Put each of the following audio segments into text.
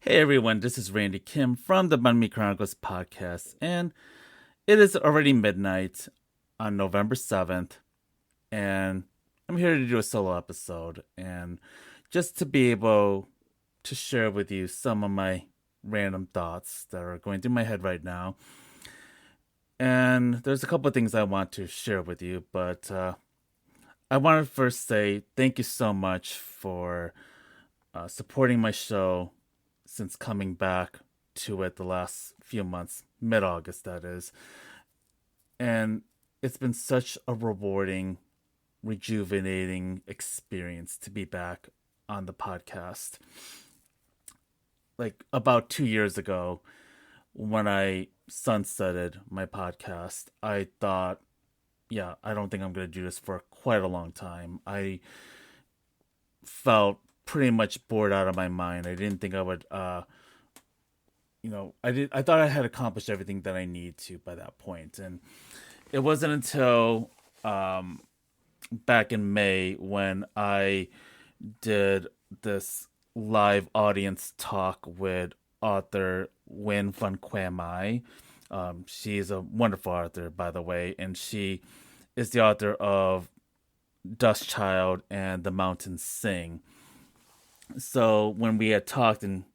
Hey everyone, this is Randy Kim from the Bun Me Chronicles podcast, and it is already midnight on November 7th, and I'm here to do a solo episode and just to be able to share with you some of my random thoughts that are going through my head right now. And there's a couple of things I want to share with you, but I want to first say thank you so much for supporting my show since coming back to it the last few months, mid August, that is. And it's been such a rewarding, rejuvenating experience to be back on the podcast. Like about 2 years ago, when I sunsetted my podcast, I thought, yeah, I don't think I'm going to do this for quite a long time. I felt pretty much bored out of my mind. I didn't think I would I thought I had accomplished everything that I need to by that point. And it wasn't until back in May when I did this live audience talk with author Win Fun Kwai. She's a wonderful author, by the way, and she is the author of Dust Child and The Mountains Sing. So when we had talked, and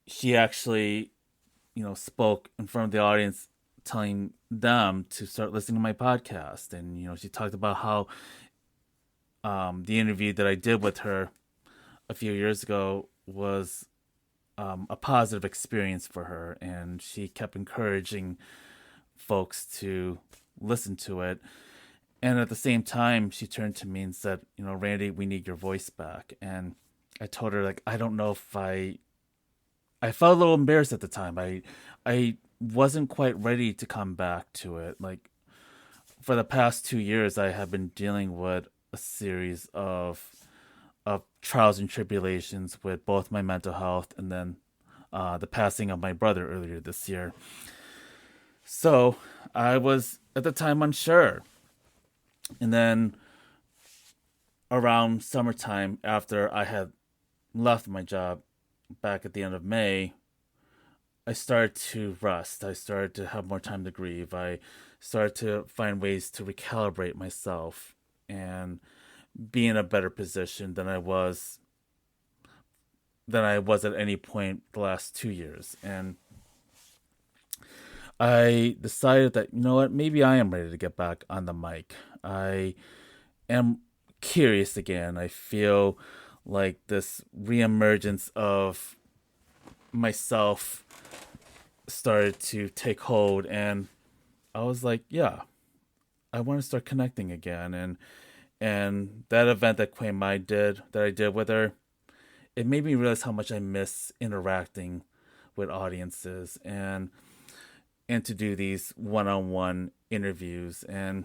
she actually, spoke in front of the audience, telling them to start listening to my podcast. And she talked about how the interview that I did with her a few years ago was a positive experience for her, and she kept encouraging folks to listen to it. And at the same time, she turned to me and said, Randy, we need your voice back. And I told her, like, I don't know if I felt a little embarrassed at the time. I wasn't quite ready to come back to it. Like, for the past 2 years, I have been dealing with a series of trials and tribulations with both my mental health and then the passing of my brother earlier this year. So I was at the time unsure. And then around summertime, after I had left my job back at the end of May, I started to rest. I started to have more time to grieve. I started to find ways to recalibrate myself and be in a better position than I was at any point the last 2 years. And I decided that, what, maybe I am ready to get back on the mic. I am curious again. I feel like this reemergence of myself started to take hold, and I was like, yeah, I want to start connecting again. And that event that Quay Mai did, that I did with her, it made me realize how much I miss interacting with audiences and to do these one-on-one interviews. And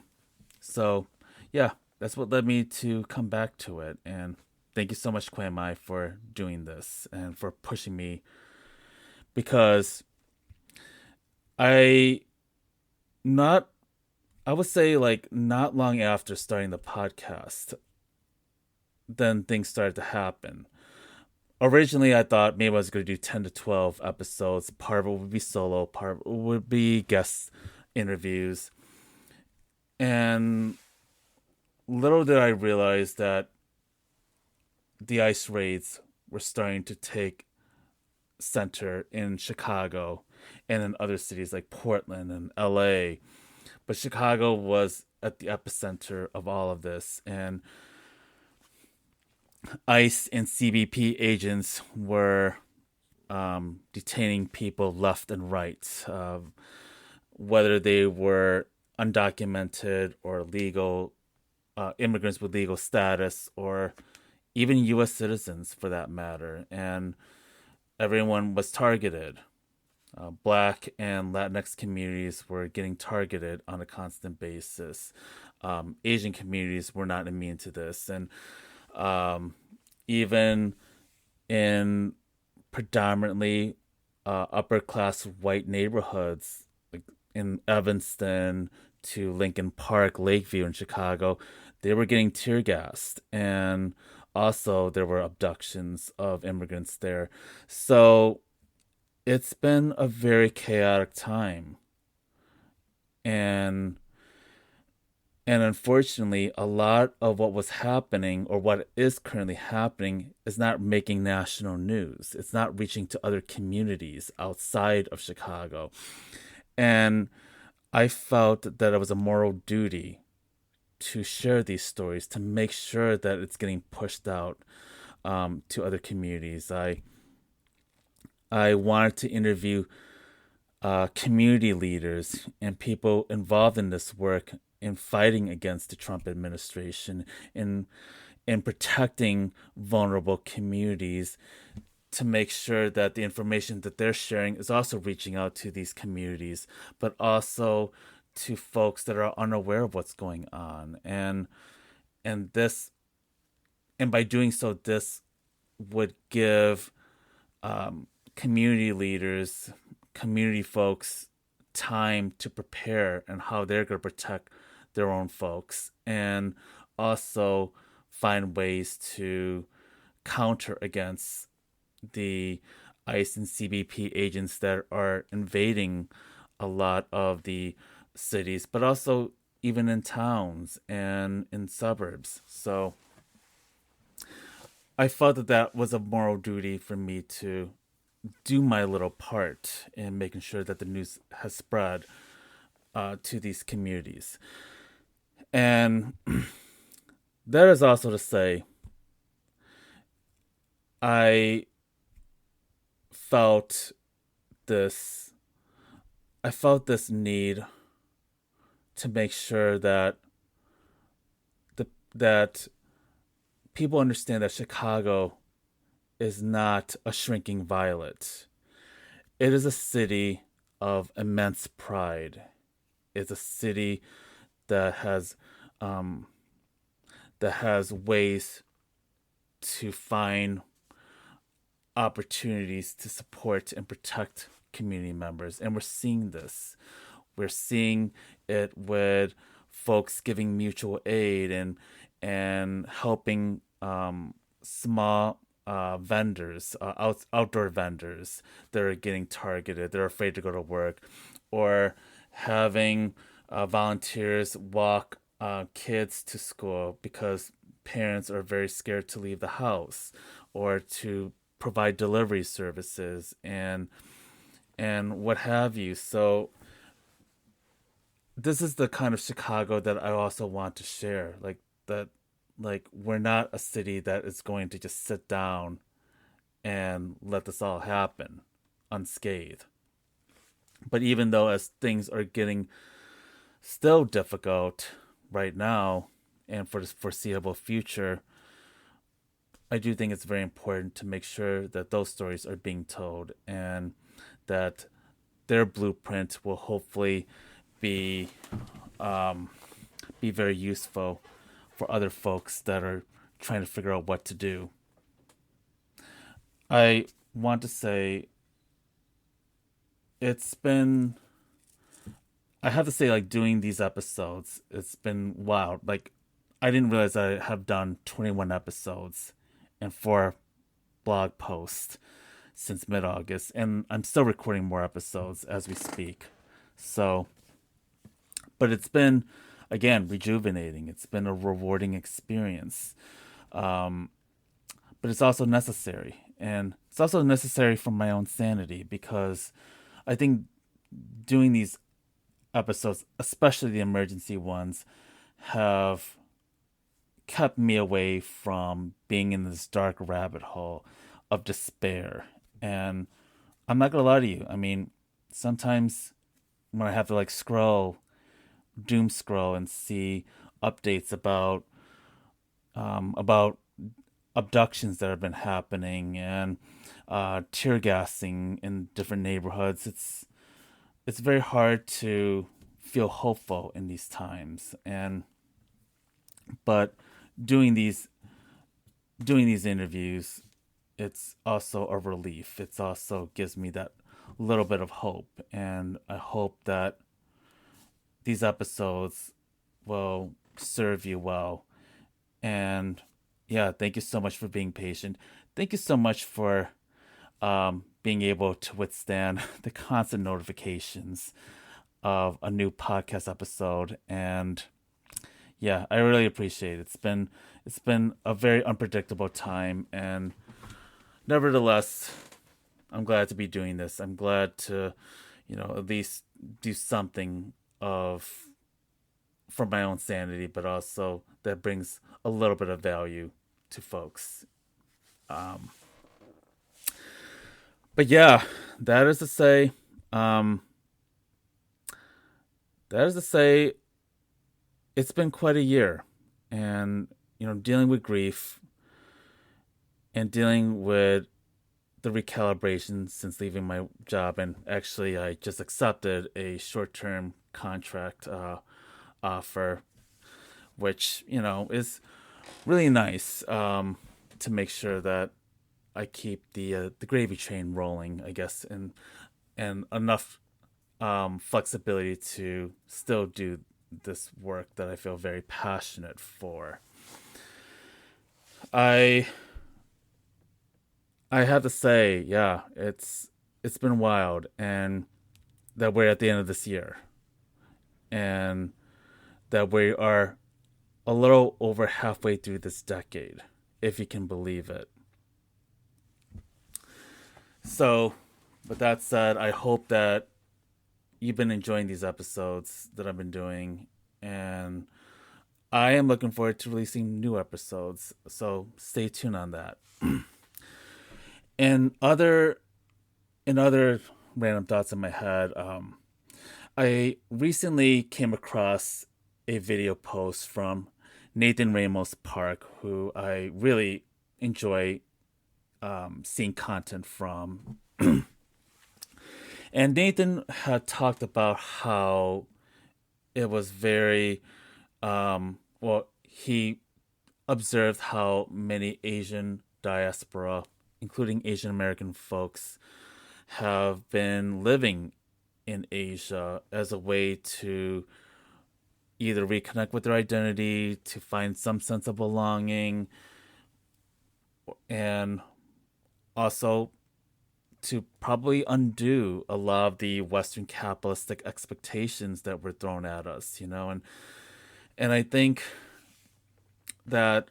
so, yeah, that's what led me to come back to it. And thank you so much, Quay Mai, for doing this and for pushing me, because I not I would say, like, not long after starting the podcast, then things started to happen. Originally, I thought maybe I was going to do 10 to 12 episodes. Part of it would be solo, part of it would be guest interviews. And little did I realize that the ICE raids were starting to take center in Chicago and in other cities like Portland and LA. But Chicago was at the epicenter of all of this, and ICE and CBP agents were detaining people left and right, whether they were undocumented or legal immigrants with legal status, or even U.S. citizens for that matter. And everyone was targeted. Black and Latinx communities were getting targeted on a constant basis. Asian communities were not immune to this. And even in predominantly upper class white neighborhoods, like in Evanston to Lincoln Park, Lakeview in Chicago, they were getting tear gassed. And also there were abductions of immigrants there. So it's been a very chaotic time. And and unfortunately, a lot of what was happening or what is currently happening is not making national news. It's not reaching to other communities outside of Chicago. And I felt that it was a moral duty to share these stories, to make sure that it's getting pushed out to other communities. I wanted to interview community leaders and people involved in this work in fighting against the Trump administration, in protecting vulnerable communities, to make sure that the information that they're sharing is also reaching out to these communities, but also to folks that are unaware of what's going on. And this and by doing so, this would give community leaders, community folks time to prepare and how they're going to protect their own folks, and also find ways to counter against the ICE and CBP agents that are invading a lot of the cities, but also even in towns and in suburbs. So I felt that that was a moral duty for me to do my little part in making sure that the news has spread to these communities. And that is also to say, I felt this I felt this need to make sure that the that people understand that Chicago is not a shrinking violet. It is a city of immense pride. It's a city that has um, ways to find opportunities to support and protect community members, and we're seeing this. We're seeing it with folks giving mutual aid and helping small vendors, outdoor vendors that are getting targeted. They're afraid to go to work, or having volunteers walk kids to school because parents are very scared to leave the house, or to provide delivery services and what have you. So this is the kind of Chicago that I also want to share. Like we're not a city that is going to just sit down and let this all happen unscathed. But even though as things are getting still difficult right now and for the foreseeable future, I do think it's very important to make sure that those stories are being told, and that their blueprint will hopefully be be very useful for other folks that are trying to figure out what to do. I want to say it's been I have to say, like, doing these episodes, it's been wild. Like, I didn't realize I have done 21 episodes and 4 blog posts since mid August, and I'm still recording more episodes as we speak. So, but it's been, again, rejuvenating. It's been a rewarding experience. Um, but it's also necessary. And it's also necessary for my own sanity, because I think doing these episodes, especially the emergency ones, have kept me away from being in this dark rabbit hole of despair. And I'm not gonna lie to you. I mean, sometimes when I have to like doom scroll, and see updates about abductions that have been happening, and tear gassing in different neighborhoods, it's very hard to feel hopeful in these times. And but doing these doing these interviews, it's also a relief. It's also gives me that little bit of hope, and I hope that these episodes will serve you well, and Yeah, thank you so much for being patient. Thank you so much for being able to withstand the constant notifications of a new podcast episode. And yeah, I really appreciate it. It's been a very unpredictable time, and nevertheless, I'm glad to be doing this. I'm glad to, at least do something of for my own sanity, but also that brings a little bit of value to folks. Um, but yeah, that is to say, um, that is to say, it's been quite a year, and dealing with grief and dealing with the recalibration since leaving my job, and actually, I just accepted a short-term contract offer, which is really nice to make sure that I keep the gravy train rolling, I guess, and enough flexibility to still do this work that I feel very passionate for. I I have to say, yeah, it's been wild, and that we're at the end of this year, and that we are a little over halfway through this decade, if you can believe it. So, with that said, I hope that you've been enjoying these episodes that I've been doing, and I am looking forward to releasing new episodes. So stay tuned on that. And other random thoughts in my head, I recently came across a video post from Nathan Ramos-Park, who I really enjoy seeing content from. And Nathan had talked about how it was very, he observed how many Asian diaspora, including Asian American folks, have been living in Asia as a way to either reconnect with their identity, to find some sense of belonging, and also to probably undo a lot of the Western capitalistic expectations that were thrown at us, and that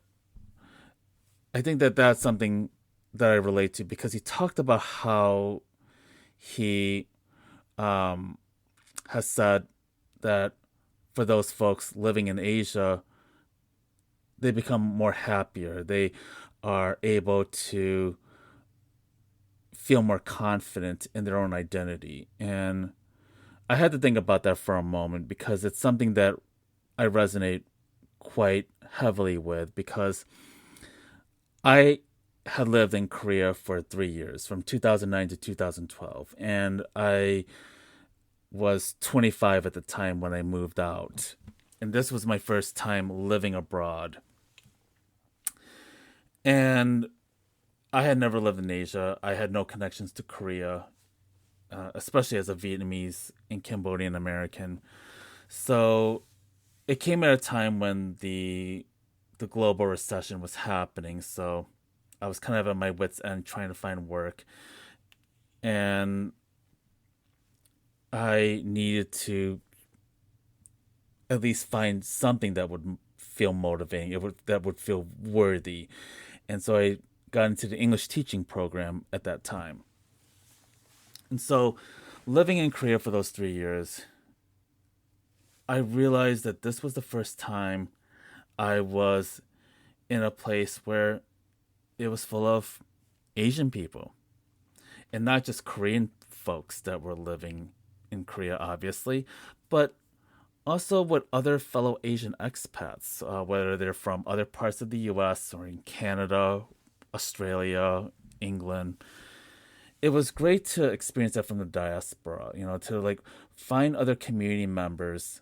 I think that that's something that I relate to, because he talked about how he um, has said that for those folks living in Asia, they become more happier. They are able to feel more confident in their own identity. And I had to think about that for a moment, because it's something that I resonate quite heavily with, because I had lived in Korea for 3 years, from 2009 to 2012, and I was 25 at the time when I moved out. And this was my first time living abroad. And I had never lived in Asia. I had no connections to Korea, especially as a Vietnamese and Cambodian American. So it came at a time when the global recession was happening. So I was kind of at my wits' end trying to find work, and I needed to at least find something that would feel motivating. That would feel worthy, and so I got into the English teaching program at that time. And so, living in Korea for those 3 years, I realized that this was the first time I was in a place where it was full of Asian people, and not just Korean folks that were living in Korea, obviously, but also with other fellow Asian expats, whether they're from other parts of the US or in Canada, Australia, England. It was great to experience that from the diaspora, to like find other community members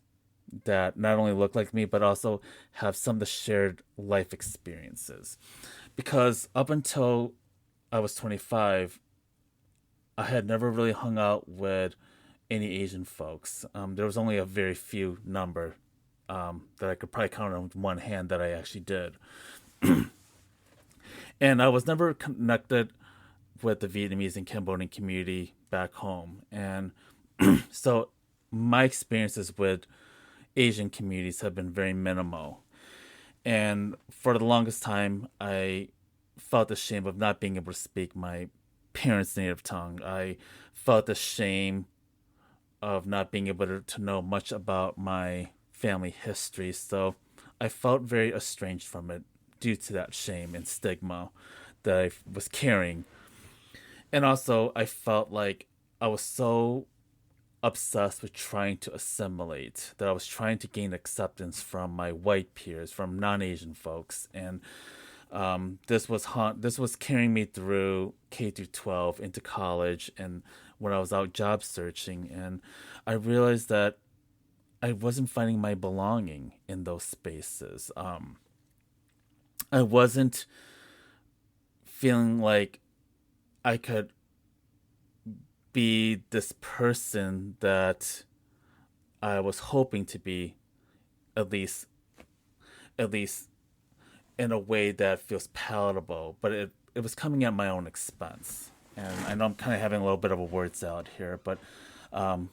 that not only look like me, but also have some of the shared life experiences. Because up until I was 25, I had never really hung out with any Asian folks. There was only a very few number that I could probably count on one hand that I actually did. And I was never connected with the Vietnamese and Cambodian community back home. And so my experiences with Asian communities have been very minimal. And for the longest time, I felt ashamed of not being able to speak my parents' native tongue. I felt ashamed of not being able to know much about my family history. So I felt very estranged from it due to that shame and stigma that I was carrying. And also, I felt like I was so obsessed with trying to assimilate that I was trying to gain acceptance from my white peers, from non-Asian folks, and this was carrying me through K through 12 into college, and when I was out job searching, and I realized that I wasn't finding my belonging in those spaces. I wasn't feeling like I could be this person that I was hoping to be, at least at least in a way that feels palatable, but it was coming at my own expense. And I know I'm kind of having a little bit of a word salad here, um,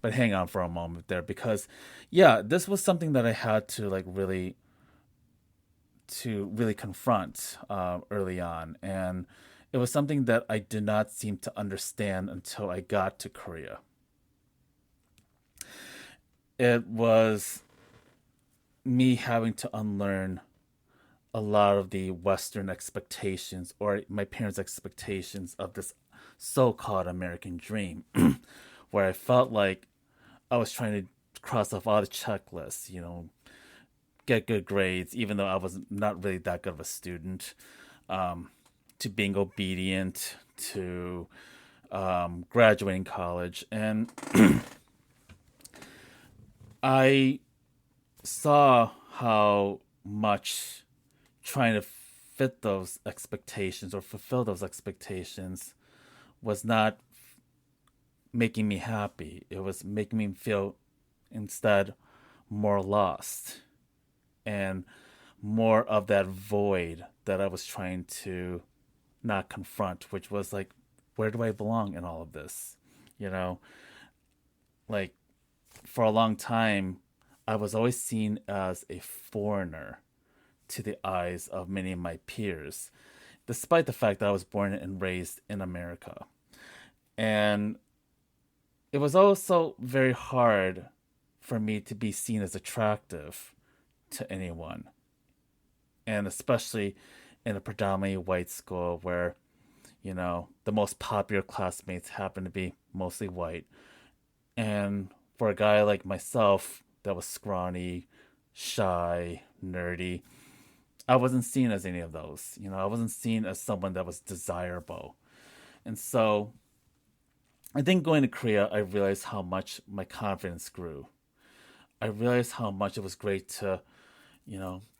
but hang on for a moment there because, yeah, this was something that I had to really confront early on, and it was something that I did not seem to understand until I got to Korea. It was me having to unlearn a lot of the Western expectations or my parents' expectations of this so called American dream, where I felt like I was trying to cross off all the checklists, get good grades, even though I was not really that good of a student, to being obedient, to graduating college. And I saw how much trying to fit those expectations or fulfill those expectations was not making me happy. It was making me feel instead more lost and more of that void that I was trying to not confront, which was like, where do I belong in all of this? You know, like for a long time, I was always seen as a foreigner to the eyes of many of my peers, despite the fact that I was born and raised in America. And it was also very hard for me to be seen as attractive to anyone, and especially in a predominantly white school where, the most popular classmates happen to be mostly white. And for a guy like myself that was scrawny, shy, nerdy, I wasn't seen as any of those. I wasn't seen as someone that was desirable. And so I think going to Korea, I realized how much my confidence grew. I realized how much it was great to,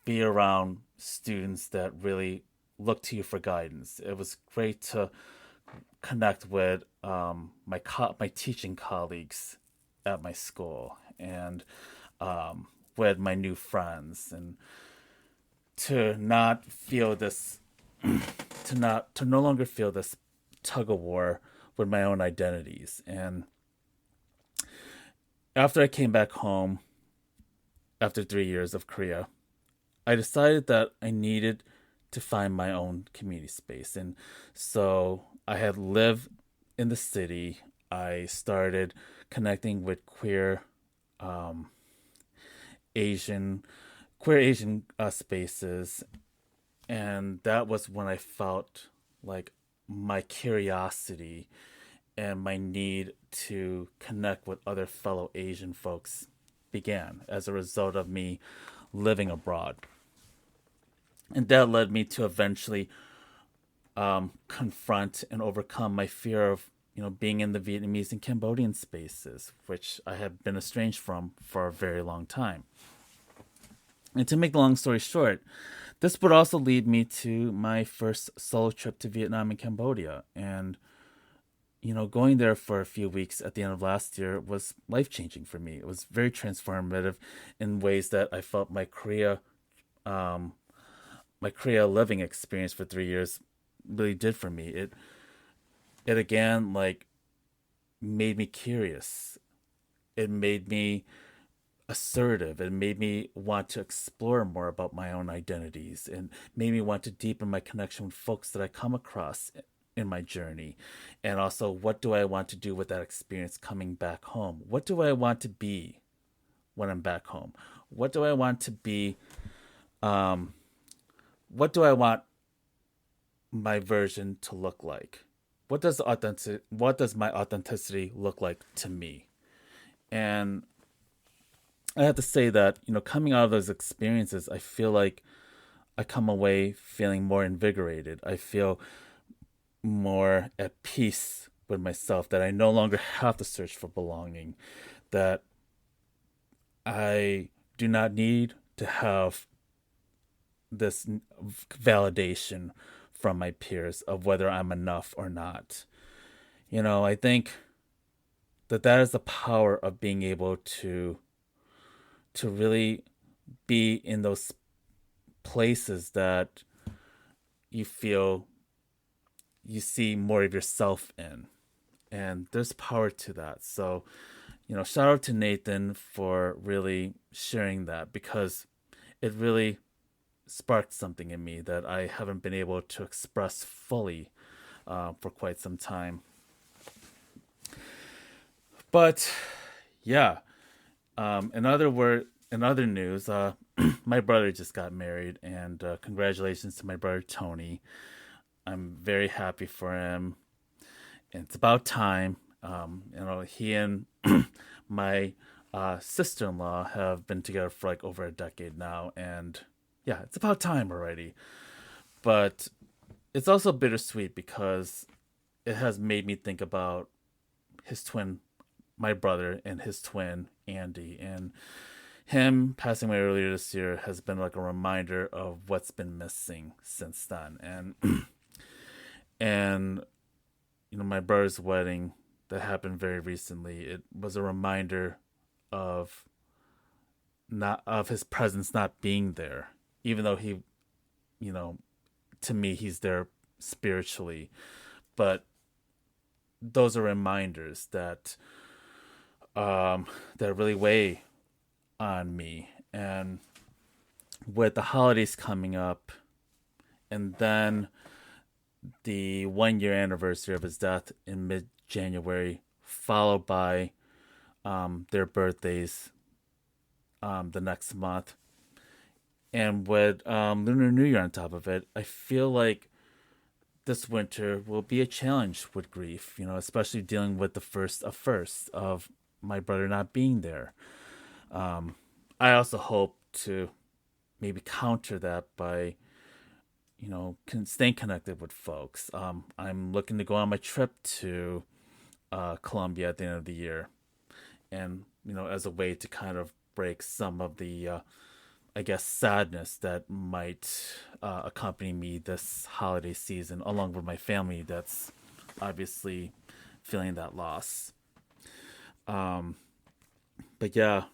be around students that really look to you for guidance. It was great to connect with my teaching colleagues at my school and with my new friends, and to not feel this to no longer feel this tug of war with my own identities. And after I came back home after 3 years of Korea, I decided that I needed to find my own community space. And so I had lived in the city. I started connecting with um, Asian Asian spaces, and that was when I felt like my curiosity and my need to connect with other fellow Asian folks began as a result of me living abroad. And that led me to eventually confront and overcome my fear of being in the Vietnamese and Cambodian spaces, which I had been estranged from for a very long time. And to make the long story short, this would also lead me to my first solo trip to Vietnam and Cambodia. And, going there for a few weeks at the end of last year was life changing for me. It was very transformative in ways that I felt my Korea my Korea living experience for 3 years really did for me. It again like made me curious. It made me assertive. It made me want to explore more about my own identities and made me want to deepen my connection with folks that I come across in my journey. And also, what do I want to do with that experience coming back home? What do I want to be when I'm back home? What do I want to be? Um, what do I want my version to look like? What does my authenticity look like to me? And I have to say that, coming out of those experiences, I feel like I come away feeling more invigorated. I feel more at peace with myself, that I no longer have to search for belonging, that I do not need to have this validation from my peers of whether I'm enough or not. I think that is the power of being able to really be in those places that you feel you see more of yourself in. And there's power to that. So, shout out to Nathan for really sharing that, because it really sparked something in me that I haven't been able to express fully for quite some time. But yeah, in other news, my brother just got married, and congratulations to my brother Tony. I'm very happy for him, and it's about time. He and my sister-in-law have been together for like over a decade now, and yeah, it's about time already. But it's also bittersweet because it has made me think about his twin, my brother, and his twin Andy, and him passing away earlier this year has been like a reminder of what's been missing since then. And my brother's wedding that happened very recently, it was a reminder of not of his presence not being there, even though he, you know to me he's there spiritually. But those are reminders that really weigh on me. And with the holidays coming up, and then the 1 year anniversary of his death in mid January, followed by their birthdays the next month, and with Lunar New Year on top of it, I feel like this winter will be a challenge with grief, especially dealing with the first of my brother not being there. I also hope to maybe counter that by, staying connected with folks. I'm looking to go on my trip to Colombia at the end of the year, and as a way to kind of break some of the, I guess, sadness that might accompany me this holiday season, along with my family that's obviously feeling that loss. Um, but yeah,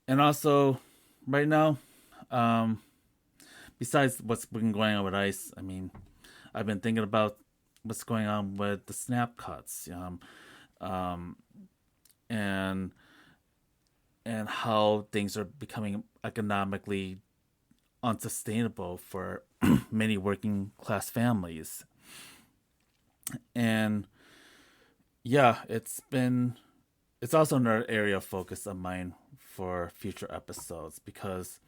and also right now, um, besides what's been going on with ICE, I mean, I've been thinking about what's going on with the snap cuts, um, and how things are becoming economically unsustainable for many working class families. And yeah, it's also another area of focus of mine for future episodes, because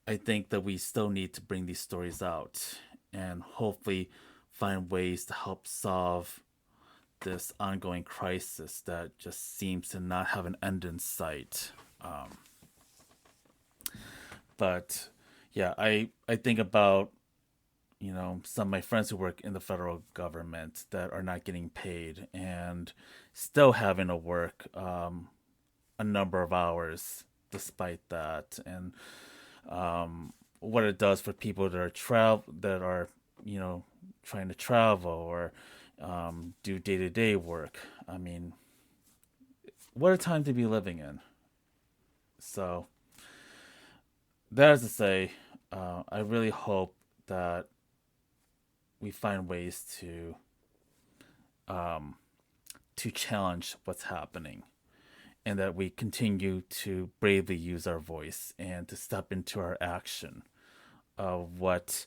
I think that we still need to bring these stories out and hopefully find ways to help solve this ongoing crisis that just seems to not have an end in sight. But yeah, I think about, some of my friends who work in the federal government that are not getting paid and still having to work a number of hours despite that, and what it does for people that are trying to travel or do day to day work. I mean, what a time to be living in. So that is to say, I really hope that we find ways um, to challenge what's happening, and that we continue to bravely use our voice and to step into our action of what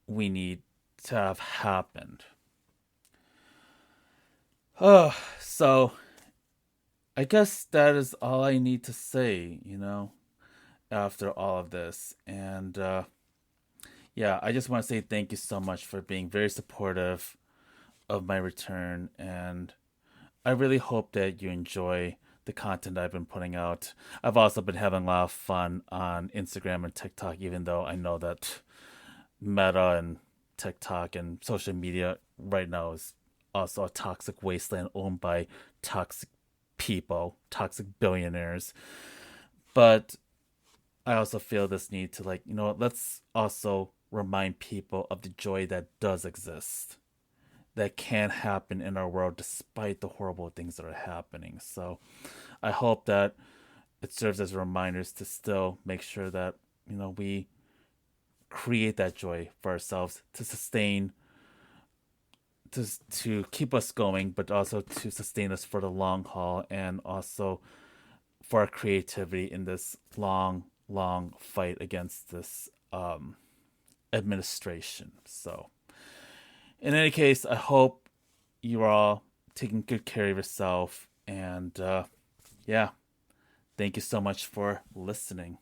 we need to have happened. So I guess that is all I need to say, after all of this. And yeah, I just want to say thank you so much for being very supportive of my return. And I really hope that you enjoy the content I've been putting out. I've also been having a lot of fun on Instagram and TikTok, even though I know that Meta and TikTok and social media right now is also a toxic wasteland owned by toxic people, toxic billionaires. But I also feel this need to, let's also remind people of the joy that does exist, that can happen in our world despite the horrible things that are happening. So I hope that it serves as reminders to still make sure that, we create that joy for ourselves to sustain, to keep us going, but also to sustain us for the long haul, and also for our creativity in this long, long fight against this administration. So, in any case, I hope you're all taking good care of yourself. And yeah, thank you so much for listening.